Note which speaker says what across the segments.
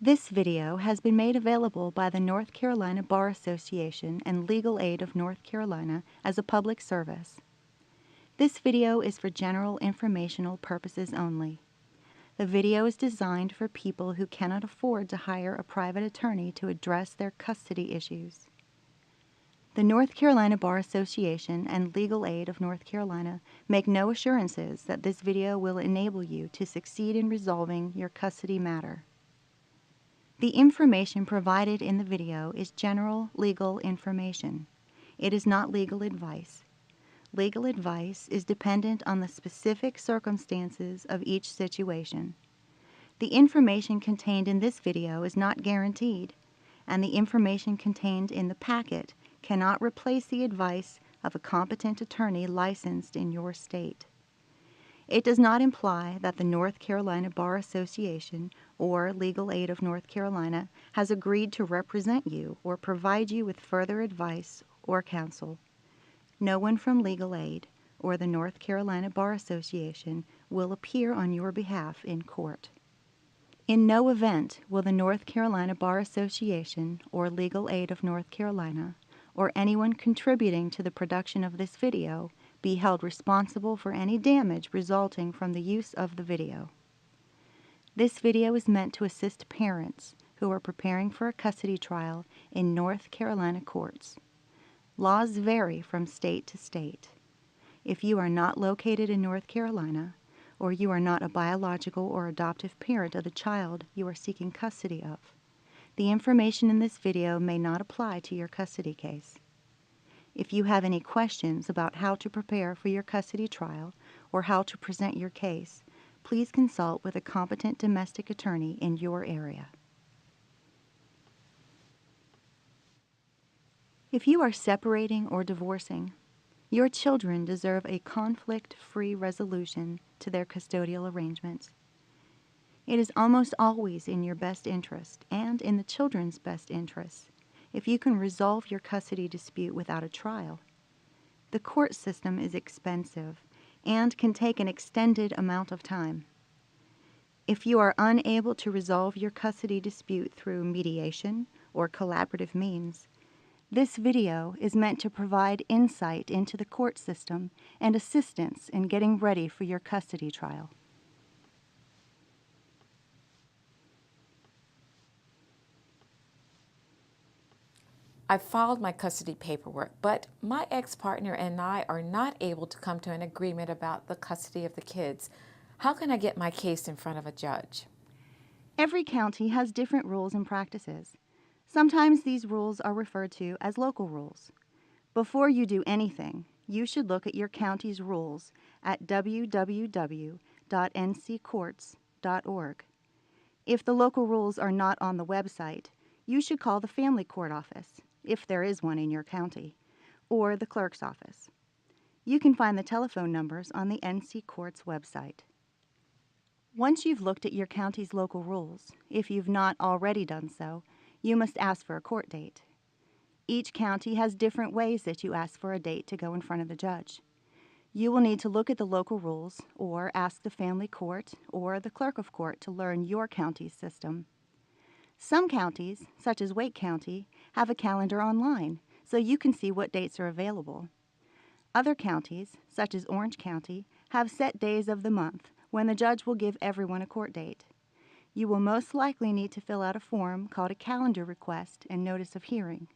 Speaker 1: This video has been made available by the North Carolina Bar Association and Legal Aid of North Carolina as a public service. This video is for general informational purposes only. The video is designed for people who cannot afford to hire a private attorney to address their custody issues. The North Carolina Bar Association and Legal Aid of North Carolina make no assurances that this video will enable you to succeed in resolving your custody matter. The information provided in the video is general legal information. It is not legal advice. Legal advice is dependent on the specific circumstances of each situation. The information contained in this video is not guaranteed, and the information contained in the packet cannot replace the advice of a competent attorney licensed in your state. It does not imply that the North Carolina Bar Association or Legal Aid of North Carolina has agreed to represent you or provide you with further advice or counsel. No one from Legal Aid or the North Carolina Bar Association will appear on your behalf in court. In no event will the North Carolina Bar Association or Legal Aid of North Carolina or anyone contributing to the production of this video be held responsible for any damage resulting from the use of the video. This video is meant to assist parents who are preparing for a custody trial in North Carolina courts. Laws vary from state to state. If you are not located in North Carolina, or you are not a biological or adoptive parent of the child you are seeking custody of, the information in this video may not apply to your custody case. If you have any questions about how to prepare for your custody trial or how to present your case, please consult with a competent domestic attorney in your area. If you are separating or divorcing, your children deserve a conflict-free resolution to their custodial arrangements. It is almost always in your best interest and in the children's best interests if you can resolve your custody dispute without a trial. The court system is expensive and can take an extended amount of time. If you are unable to resolve your custody dispute through mediation or collaborative means, this video is meant to provide insight into the court system and assistance in getting ready for your custody trial.
Speaker 2: I filed my custody paperwork, but my ex-partner and I are not able to come to an agreement about the custody of the kids. How can I get my case in front of a judge?
Speaker 1: Every county has different rules and practices. Sometimes these rules are referred to as local rules. Before you do anything, you should look at your county's rules at www.nccourts.org. If the local rules are not on the website, you should call the family court office, if there is one in your county, or the clerk's office. You can find the telephone numbers on the NC Courts website. Once you've looked at your county's local rules, if you've not already done so, you must ask for a court date. Each county has different ways that you ask for a date to go in front of the judge. You will need to look at the local rules or ask the family court or the clerk of court to learn your county's system. Some counties, such as Wake County, have a calendar online, so you can see what dates are available. Other counties, such as Orange County, have set days of the month when the judge will give everyone a court date. You will most likely need to fill out a form called a calendar request and notice of hearing.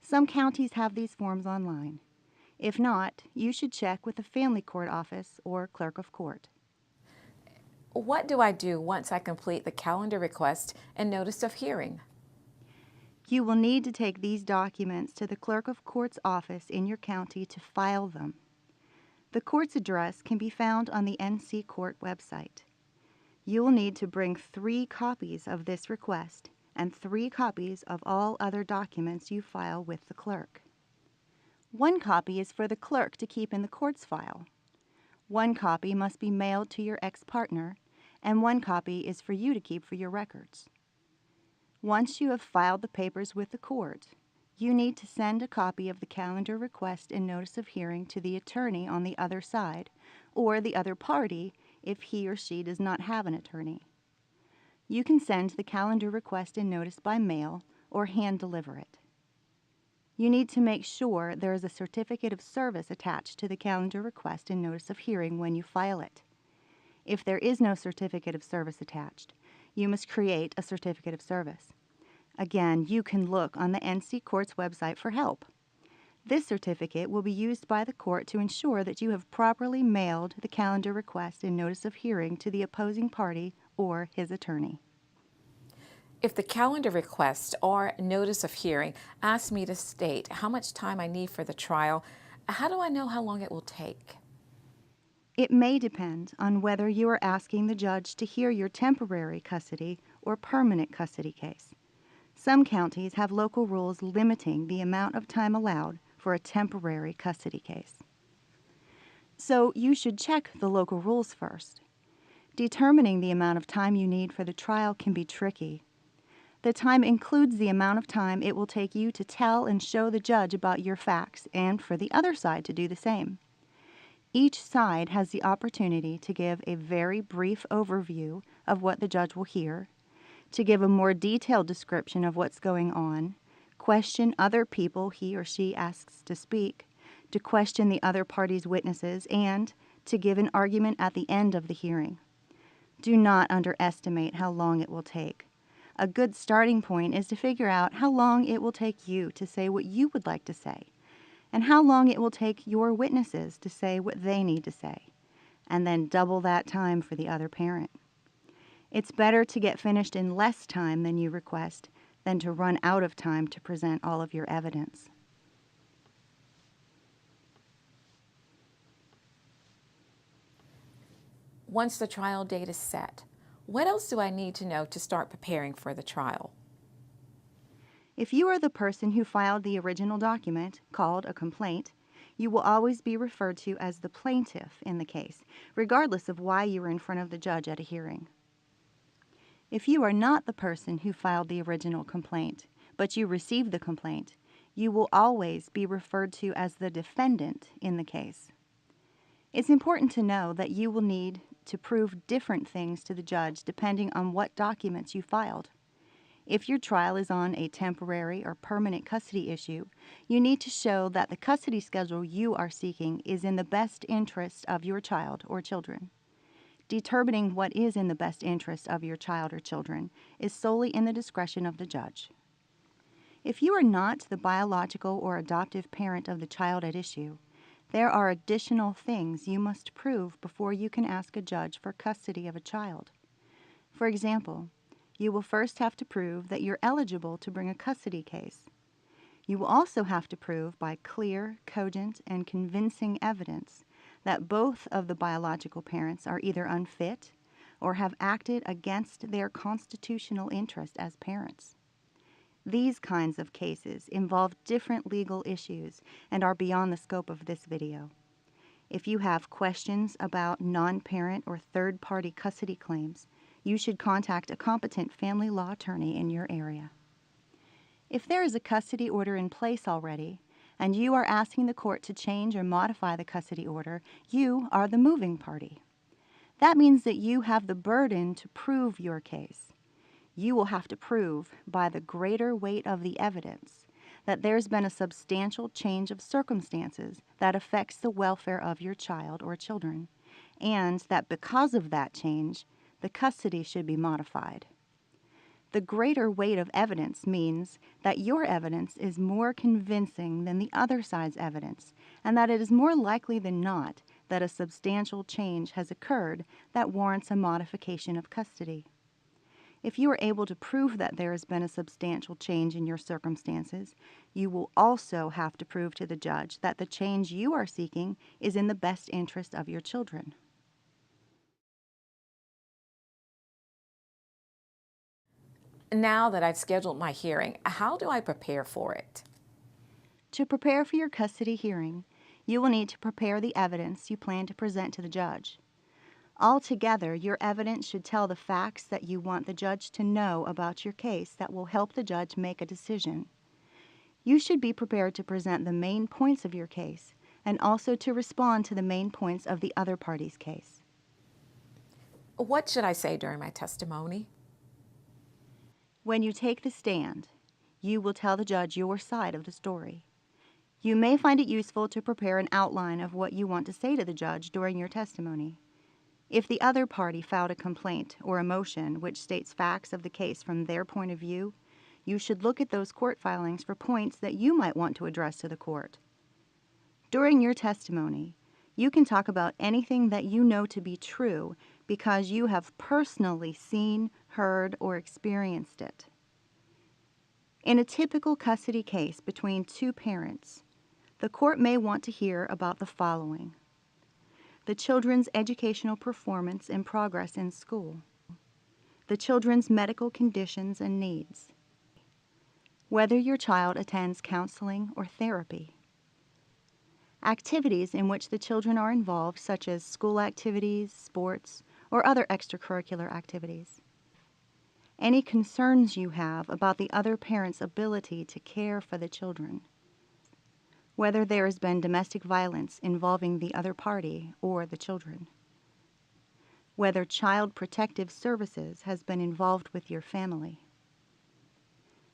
Speaker 1: Some counties have these forms online. If not, you should check with the family court office or clerk of court.
Speaker 2: What do I do once I complete the calendar request and notice of hearing?
Speaker 1: You will need to take these documents to the clerk of court's office in your county to file them. The court's address can be found on the NC Court website. You will need to bring 3 copies of this request and 3 copies of all other documents you file with the clerk. 1 copy is for the clerk to keep in the court's file. 1 copy must be mailed to your ex-partner, and 1 copy is for you to keep for your records. Once you have filed the papers with the court, you need to send a copy of the calendar request and notice of hearing to the attorney on the other side, or the other party if he or she does not have an attorney. You can send the calendar request and notice by mail or hand deliver it. You need to make sure there is a certificate of service attached to the calendar request and notice of hearing when you file it. If there is no certificate of service attached, you must create a certificate of service. Again, you can look on the NC Court's website for help. This certificate will be used by the court to ensure that you have properly mailed the calendar request and notice of hearing to the opposing party or his attorney.
Speaker 2: If the calendar request or notice of hearing asks me to state how much time I need for the trial, how do I know how long it will take?
Speaker 1: It may depend on whether you are asking the judge to hear your temporary custody or permanent custody case. Some counties have local rules limiting the amount of time allowed for a temporary custody case. So you should check the local rules first. Determining the amount of time you need for the trial can be tricky. The time includes the amount of time it will take you to tell and show the judge about your facts and for the other side to do the same. Each side has the opportunity to give a very brief overview of what the judge will hear, to give a more detailed description of what's going on, question other people he or she asks to speak, to question the other party's witnesses, and to give an argument at the end of the hearing. Do not underestimate how long it will take. A good starting point is to figure out how long it will take you to say what you would like to say, and how long it will take your witnesses to say what they need to say, and then double that time for the other parent. It's better to get finished in less time than you request than to run out of time to present all of your evidence.
Speaker 2: Once the trial date is set, what else do I need to know to start preparing for the trial?
Speaker 1: If you are the person who filed the original document, called a complaint, you will always be referred to as the plaintiff in the case, regardless of why you were in front of the judge at a hearing. If you are not the person who filed the original complaint, but you received the complaint, you will always be referred to as the defendant in the case. It's important to know that you will need to prove different things to the judge depending on what documents you filed. If your trial is on a temporary or permanent custody issue, you need to show that the custody schedule you are seeking is in the best interest of your child or children. Determining what is in the best interest of your child or children is solely in the discretion of the judge. If you are not the biological or adoptive parent of the child at issue, there are additional things you must prove before you can ask a judge for custody of a child. For example, you will first have to prove that you're eligible to bring a custody case. You will also have to prove by clear, cogent, and convincing evidence that both of the biological parents are either unfit or have acted against their constitutional interest as parents. These kinds of cases involve different legal issues and are beyond the scope of this video. If you have questions about non-parent or third-party custody claims, you should contact a competent family law attorney in your area. If there is a custody order in place already, and you are asking the court to change or modify the custody order, you are the moving party. That means that you have the burden to prove your case. You will have to prove, by the greater weight of the evidence, that there's been a substantial change of circumstances that affects the welfare of your child or children, and that because of that change, the custody should be modified. The greater weight of evidence means that your evidence is more convincing than the other side's evidence, and that it is more likely than not that a substantial change has occurred that warrants a modification of custody. If you are able to prove that there has been a substantial change in your circumstances, you will also have to prove to the judge that the change you are seeking is in the best interest of your children.
Speaker 2: Now that I've scheduled my hearing, how do I prepare for it?
Speaker 1: To prepare for your custody hearing, you will need to prepare the evidence you plan to present to the judge. Altogether, your evidence should tell the facts that you want the judge to know about your case that will help the judge make a decision. You should be prepared to present the main points of your case and also to respond to the main points of the other party's case.
Speaker 2: What should I say during my testimony?
Speaker 1: When you take the stand, you will tell the judge your side of the story. You may find it useful to prepare an outline of what you want to say to the judge during your testimony. If the other party filed a complaint or a motion which states facts of the case from their point of view, you should look at those court filings for points that you might want to address to the court. During your testimony, you can talk about anything that you know to be true because you have personally seen, heard, or experienced it. In a typical custody case between two parents, the court may want to hear about the following: the children's educational performance and progress in school, the children's medical conditions and needs, whether your child attends counseling or therapy, activities in which the children are involved, such as school activities, sports, or other extracurricular activities, any concerns you have about the other parent's ability to care for the children, whether there has been domestic violence involving the other party or the children, whether Child Protective Services has been involved with your family,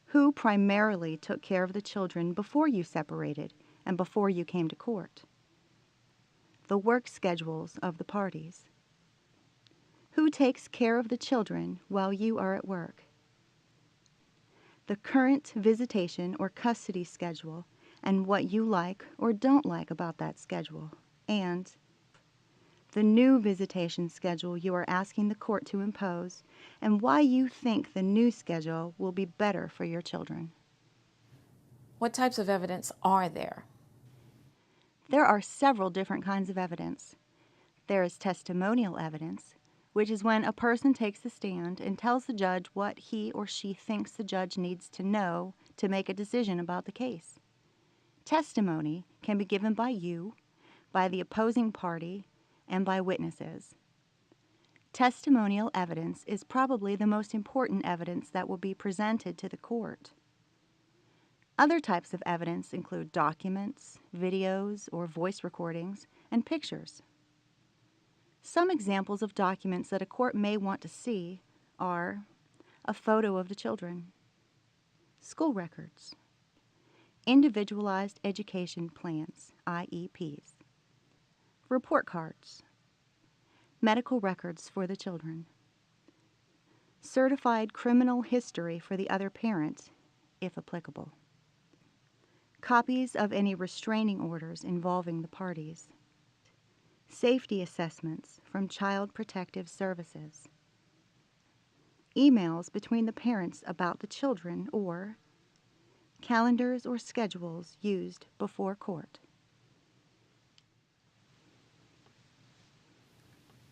Speaker 1: who primarily took care of the children before you separated and before you came to court, the work schedules of the parties, who takes care of the children while you are at work, the current visitation or custody schedule and what you like or don't like about that schedule, and the new visitation schedule you are asking the court to impose and why you think the new schedule will be better for your children.
Speaker 2: What types of evidence are there?
Speaker 1: There are several different kinds of evidence. There is testimonial evidence, which is when a person takes the stand and tells the judge what he or she thinks the judge needs to know to make a decision about the case. Testimony can be given by you, by the opposing party, and by witnesses. Testimonial evidence is probably the most important evidence that will be presented to the court. Other types of evidence include documents, videos, or voice recordings, and pictures. Some examples of documents that a court may want to see are a photo of the children, school records, individualized education plans, IEPs, report cards, medical records for the children, certified criminal history for the other parent, if applicable, copies of any restraining orders involving the parties, safety assessments from Child Protective Services, emails between the parents about the children, or calendars or schedules used before court.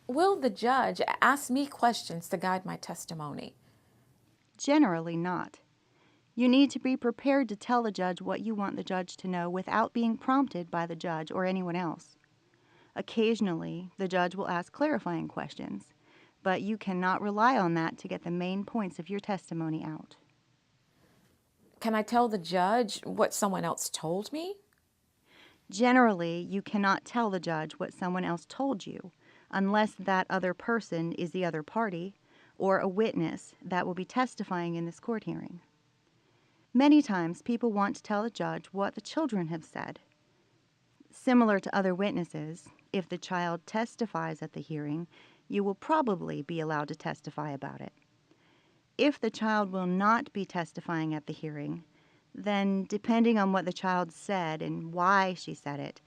Speaker 2: Will the judge ask me questions to guide my testimony?
Speaker 1: Generally not. You need to be prepared to tell the judge what you want the judge to know without being prompted by the judge or anyone else. Occasionally, the judge will ask clarifying questions, but you cannot rely on that to get the main points of your testimony out.
Speaker 2: Can I tell the judge what someone else told me?
Speaker 1: Generally, you cannot tell the judge what someone else told you unless that other person is the other party or a witness that will be testifying in this court hearing. Many times, people want to tell the judge what the children have said. Similar to other witnesses, if the child testifies at the hearing, you will probably be allowed to testify about it. If the child will not be testifying at the hearing, then depending on what the child said and why she said it,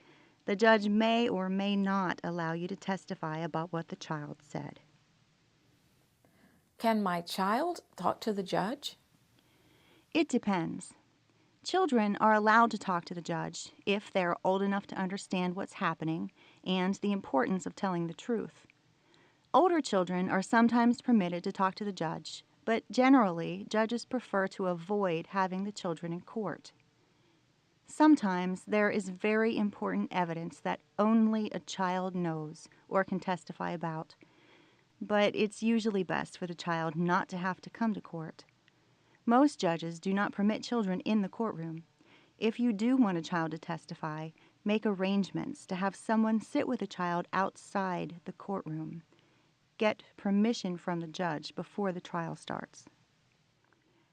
Speaker 1: the judge may or may not allow you to testify about what the child said.
Speaker 2: Can my child talk to the judge?
Speaker 1: It depends. Children are allowed to talk to the judge if they're old enough to understand what's happening and the importance of telling the truth. Older children are sometimes permitted to talk to the judge, but generally, judges prefer to avoid having the children in court. Sometimes there is very important evidence that only a child knows or can testify about, but it's usually best for the child not to have to come to court. Most judges do not permit children in the courtroom. If you do want a child to testify, make arrangements to have someone sit with a child outside the courtroom. Get permission from the judge before the trial starts.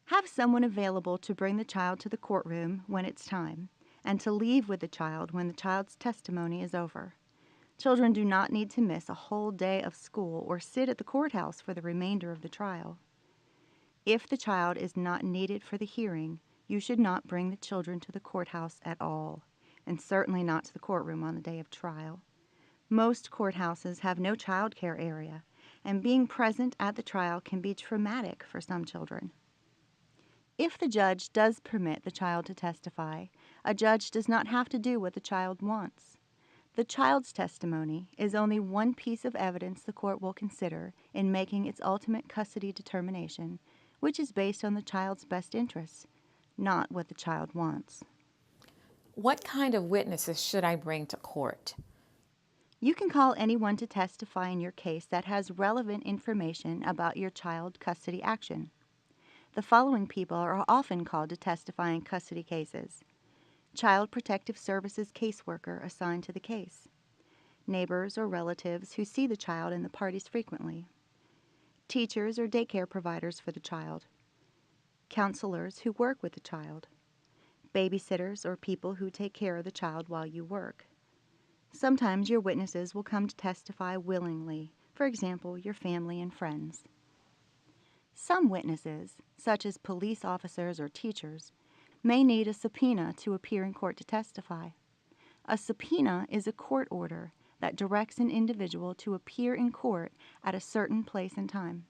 Speaker 1: Have someone available to bring the child to the courtroom when it's time, and to leave with the child when the child's testimony is over. Children do not need to miss a whole day of school or sit at the courthouse for the remainder of the trial. If the child is not needed for the hearing, you should not bring the children to the courthouse at all, and certainly not to the courtroom on the day of trial. Most courthouses have no child care area, and being present at the trial can be traumatic for some children. If the judge does permit the child to testify, a judge does not have to do what the child wants. The child's testimony is only one piece of evidence the court will consider in making its ultimate custody determination, which is based on the child's best interests, not what the child wants.
Speaker 2: What kind of witnesses should I bring to court?
Speaker 1: You can call anyone to testify in your case that has relevant information about your child custody action. The following people are often called to testify in custody cases: Child Protective Services caseworker assigned to the case, neighbors or relatives who see the child and the parties frequently, teachers or daycare providers for the child, counselors who work with the child, babysitters or people who take care of the child while you work. Sometimes your witnesses will come to testify willingly, for example, your family and friends. Some witnesses, such as police officers or teachers, may need a subpoena to appear in court to testify. A subpoena is a court order that directs an individual to appear in court at a certain place and time.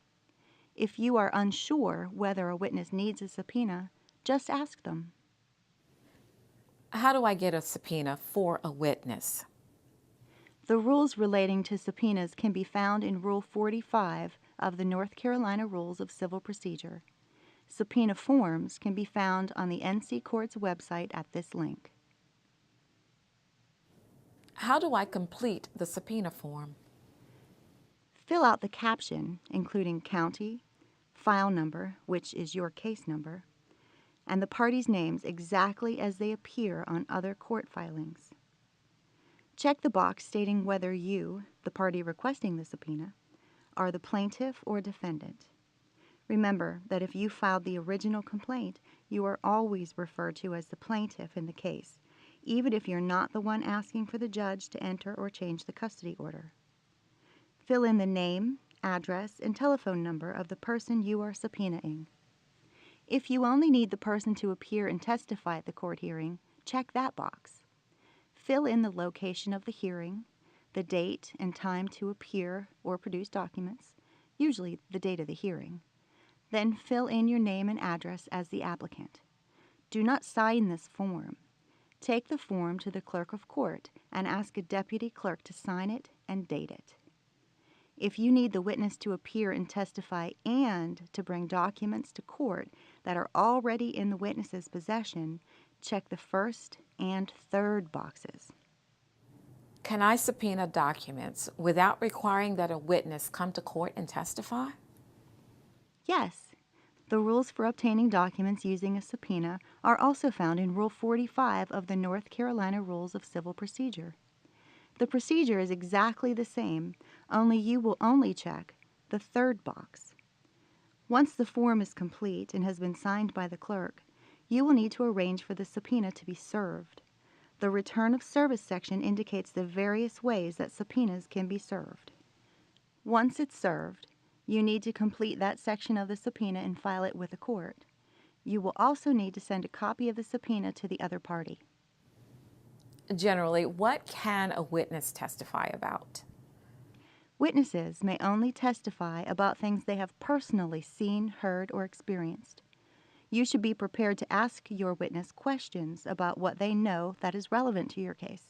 Speaker 1: If you are unsure whether a witness needs a subpoena, just ask them.
Speaker 2: How do I get a subpoena for a witness?
Speaker 1: The rules relating to subpoenas can be found in Rule 45 of the North Carolina Rules of Civil Procedure. Subpoena forms can be found on the NC Court's website at this link.
Speaker 2: How do I complete the subpoena form?
Speaker 1: Fill out the caption, including county, file number, which is your case number, and the parties' names exactly as they appear on other court filings. Check the box stating whether you, the party requesting the subpoena, are the plaintiff or defendant. Remember that if you filed the original complaint, you are always referred to as the plaintiff in the case, even if you're not the one asking for the judge to enter or change the custody order. Fill in the name, address, and telephone number of the person you are subpoenaing. If you only need the person to appear and testify at the court hearing, check that box. Fill in the location of the hearing, the date and time to appear or produce documents, usually the date of the hearing. Then fill in your name and address as the applicant. Do not sign this form. Take the form to the clerk of court and ask a deputy clerk to sign it and date it. If you need the witness to appear and testify and to bring documents to court that are already in the witness's possession, check the first and third boxes.
Speaker 2: Can I subpoena documents without requiring that a witness come to court and testify?
Speaker 1: Yes, the rules for obtaining documents using a subpoena are also found in Rule 45 of the North Carolina Rules of Civil Procedure. The procedure is exactly the same, only you will only check the third box. Once the form is complete and has been signed by the clerk, you will need to arrange for the subpoena to be served. The Return of Service section indicates the various ways that subpoenas can be served. Once it's served, you need to complete that section of the subpoena and file it with the court. You will also need to send a copy of the subpoena to the other party.
Speaker 2: Generally, what can a witness testify about?
Speaker 1: Witnesses may only testify about things they have personally seen, heard, or experienced. You should be prepared to ask your witness questions about what they know that is relevant to your case.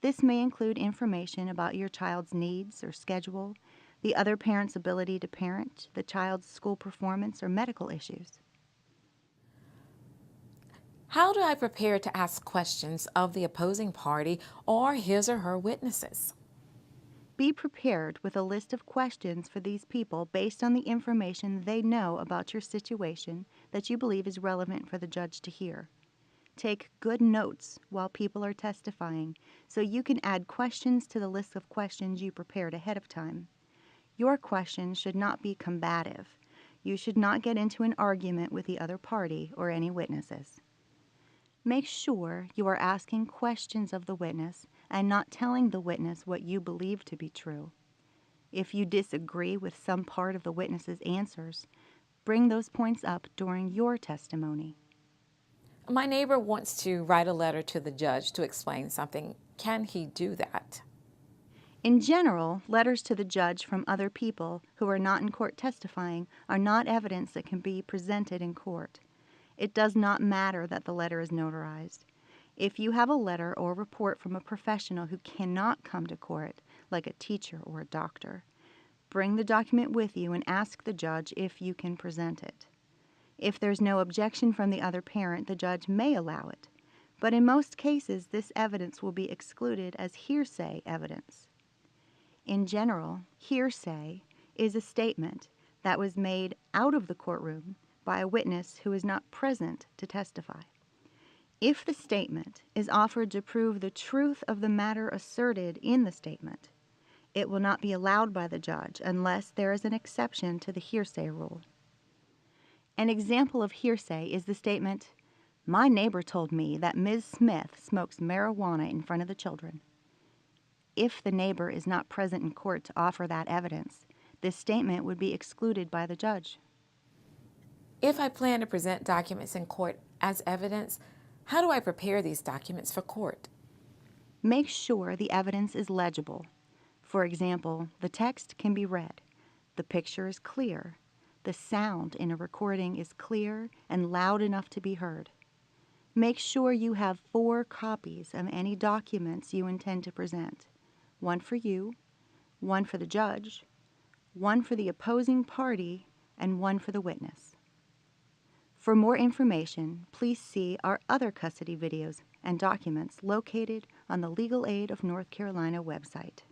Speaker 1: This may include information about your child's needs or schedule, the other parent's ability to parent, the child's school performance, or medical issues.
Speaker 2: How do I prepare to ask questions of the opposing party or his or her witnesses?
Speaker 1: Be prepared with a list of questions for these people based on the information they know about your situation that you believe is relevant for the judge to hear. Take good notes while people are testifying so you can add questions to the list of questions you prepared ahead of time. Your questions should not be combative. You should not get into an argument with the other party or any witnesses. Make sure you are asking questions of the witness and not telling the witness what you believe to be true. If you disagree with some part of the witness's answers, bring those points up during your testimony.
Speaker 2: My neighbor wants to write a letter to the judge to explain something. Can he do that?
Speaker 1: In general, letters to the judge from other people who are not in court testifying are not evidence that can be presented in court. It does not matter that the letter is notarized. If you have a letter or report from a professional who cannot come to court, like a teacher or a doctor, bring the document with you and ask the judge if you can present it. If there's no objection from the other parent, the judge may allow it. But in most cases, this evidence will be excluded as hearsay evidence. In general, hearsay is a statement that was made out of the courtroom by a witness who is not present to testify. If the statement is offered to prove the truth of the matter asserted in the statement, it will not be allowed by the judge unless there is an exception to the hearsay rule. An example of hearsay is the statement, "My neighbor told me that Ms. Smith smokes marijuana in front of the children." If the neighbor is not present in court to offer that evidence, this statement would be excluded by the judge.
Speaker 2: If I plan to present documents in court as evidence, how do I prepare these documents for court?
Speaker 1: Make sure the evidence is legible. For example, the text can be read, the picture is clear, the sound in a recording is clear and loud enough to be heard. Make sure you have 4 copies of any documents you intend to present. One for you, one for the judge, one for the opposing party, and one for the witness. For more information, please see our other custody videos and documents located on the Legal Aid of North Carolina website.